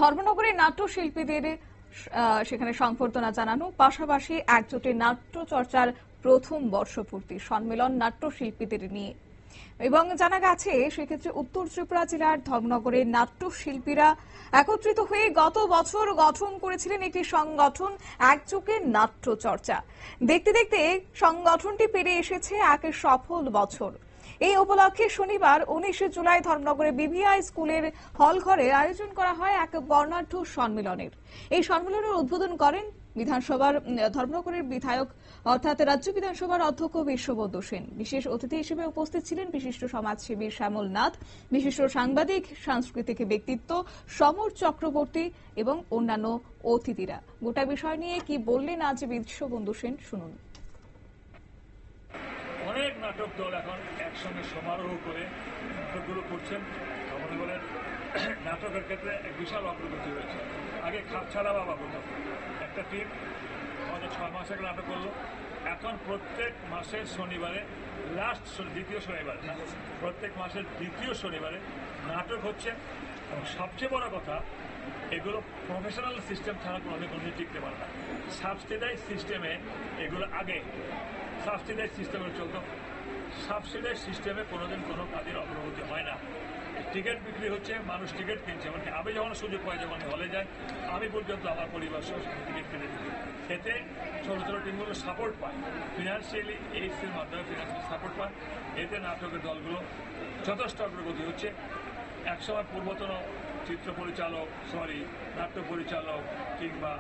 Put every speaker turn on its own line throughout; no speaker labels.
ধর্মনগরের নাট্যশিল্পীদের সেখানে সংবর্ধনা জানানো, পাশাপাশি একজোটে নাট্য চর্চার প্রথম বর্ষপূর্তি সম্মেলন নাট্যশিল্পীদের নিয়ে। এবং জানা গেছে সেক্ষেত্রে উত্তর ত্রিপুরা জেলার ধর্মনগরের নাট্যশিল্পীরা একত্রিত হয়ে গত বছর গঠন করেছিলেন একটি সংগঠন একযোগে নাট্য চর্চা। দেখতে দেখতে সংগঠনটি পেরিয়ে এসেছে এক সফল বছর। এই উপলক্ষে শনিবার 19 জুলাই ধর্মনগরে বিভিআই স্কুলের হল ঘরে আয়োজন করা হয় এক বর্ণাঢ্য সম্মেলনের। এই সম্মেলনের উদ্বোধন করেন বিধানসভার ধর্মনগরের বিধায়ক অর্থাৎ রাজ্য বিধানসভার অধ্যক্ষ বিশ্ববন্ধু সেন। বিশেষ অতিথি হিসেবে উপস্থিত ছিলেন বিশিষ্ট সমাজসেবী শ্যামল নাথ, বিশিষ্ট সাংবাদিক সাংস্কৃতিক ব্যক্তিত্ব সমর চক্রবর্তী এবং অন্যান্য অতিথিরা। গোটা বিষয় নিয়ে কি বললেন আজ বিশ্ববন্ধু সেন, শুনুন।
অনেক নাটক দল এখন একসঙ্গে সমারোহ করে নাটকগুলো করছেন। ধর্মনগরের নাটকের ক্ষেত্রে এক বিশাল অগ্রগতি হয়েছে। আগে খাপ ছাড়া বাবা করতাম, একটা টিম আমাদের 6 মাস আগে নাটক করলো। এখন প্রত্যেক মাসের শনিবারে দ্বিতীয় শনিবার না, প্রত্যেক মাসের দ্বিতীয় শনিবারে নাটক হচ্ছে। এবং সবচেয়ে বড় কথা, এগুলো প্রফেশনাল সিস্টেম ছাড়া কোনো টিকতে পারে না। সাবসিডাইজ সিস্টেমে এগুলো আগে সাবসিডাইজ সিস্টেমে চলতো। সাবসিডাইজ সিস্টেমে কোনোদিন কোনো কাজের অগ্রগতি হয় না। টিকিট বিক্রি হচ্ছে, মানুষ টিকিট কিনছে। এমনকি আমি যখন সুযোগ পাই, যখন হলে যাই, আমি পর্যন্ত আমার পরিবার সহ টিকিট কিনে দিই। এতে ছোটো ছোটো টিমগুলো সাপোর্ট পায়, ফিনান্সিয়ালি এইসের মাধ্যমে ফিনান্সিয়ালি সাপোর্ট পায়। এতে নাটকের দলগুলো যথেষ্ট অগ্রগতি হচ্ছে। একসময় পূর্বতন চিত্র পরিচালক নাট্য পরিচালক কিংবা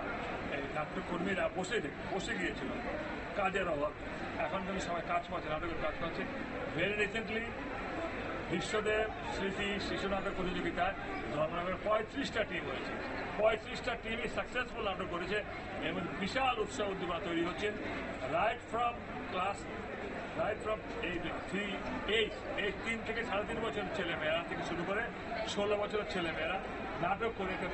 নাট্যকর্মীরা বসে গিয়েছিল কাজের অভাব। এখন কিন্তু সবাই কাজ পাচ্ছে, নাটকের কাজ পাচ্ছে। ভেরি রিসেন্টলি বিশ্বদেব স্মৃতি শিশু নাটক প্রতিযোগিতায় ধর্মনগরের 35টা টিম হয়েছে। 35টা টিমই সাকসেসফুল নাটক করেছে এবং বিশাল উৎসাহ উদ্দীপনা তৈরি হচ্ছে। রাইট ফ্রম এই 3 থেকে 3.5 বছরের ছেলেমেয়েরা থেকে শুরু করে 16 বছরের ছেলেমেয়েরা নাটক করে একটা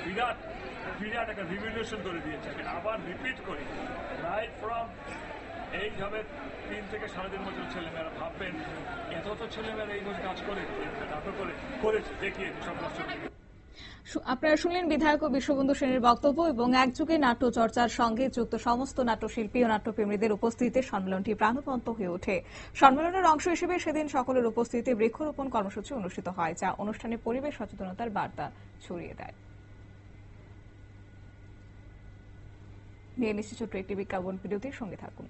বিরাট একটা রিভলিউশন করে দিয়েছে। আবার রিপিট করি, রাইট ফ্রম এইভাবে 3 থেকে 3.5 বছরের ছেলেমেয়েরা ভাববেন এত ছেলেমেয়েরা এইভাবে কাজ করে নাটক করেছে দেখিয়ে সব নষ্ট করে।
আপনারা শুনলেন বিধায়ক বিশ্ববন্ধু সেনের বক্তব্য এবং একযোগে নাট্য চর্চার সঙ্গে যুক্ত সমস্ত নাট্যশিল্পী ও নাট্যপ্রেমীদের উপস্থিতিতে সম্মেলনটি প্রাণবন্ত হয়ে ওঠে। সম্মেলনের অংশ হিসেবে সেদিন সকলের উপস্থিতিতে বৃক্ষরোপণ কর্মসূচি অনুষ্ঠিত হয়, যা অনুষ্ঠানে পরিবেশ সচেতনতার বার্তা ছড়িয়ে দেয়। নিয়ে নিশ্চিত ছোট্ট একটি বিজ্ঞাপন বিরতির সঙ্গে থাকুন।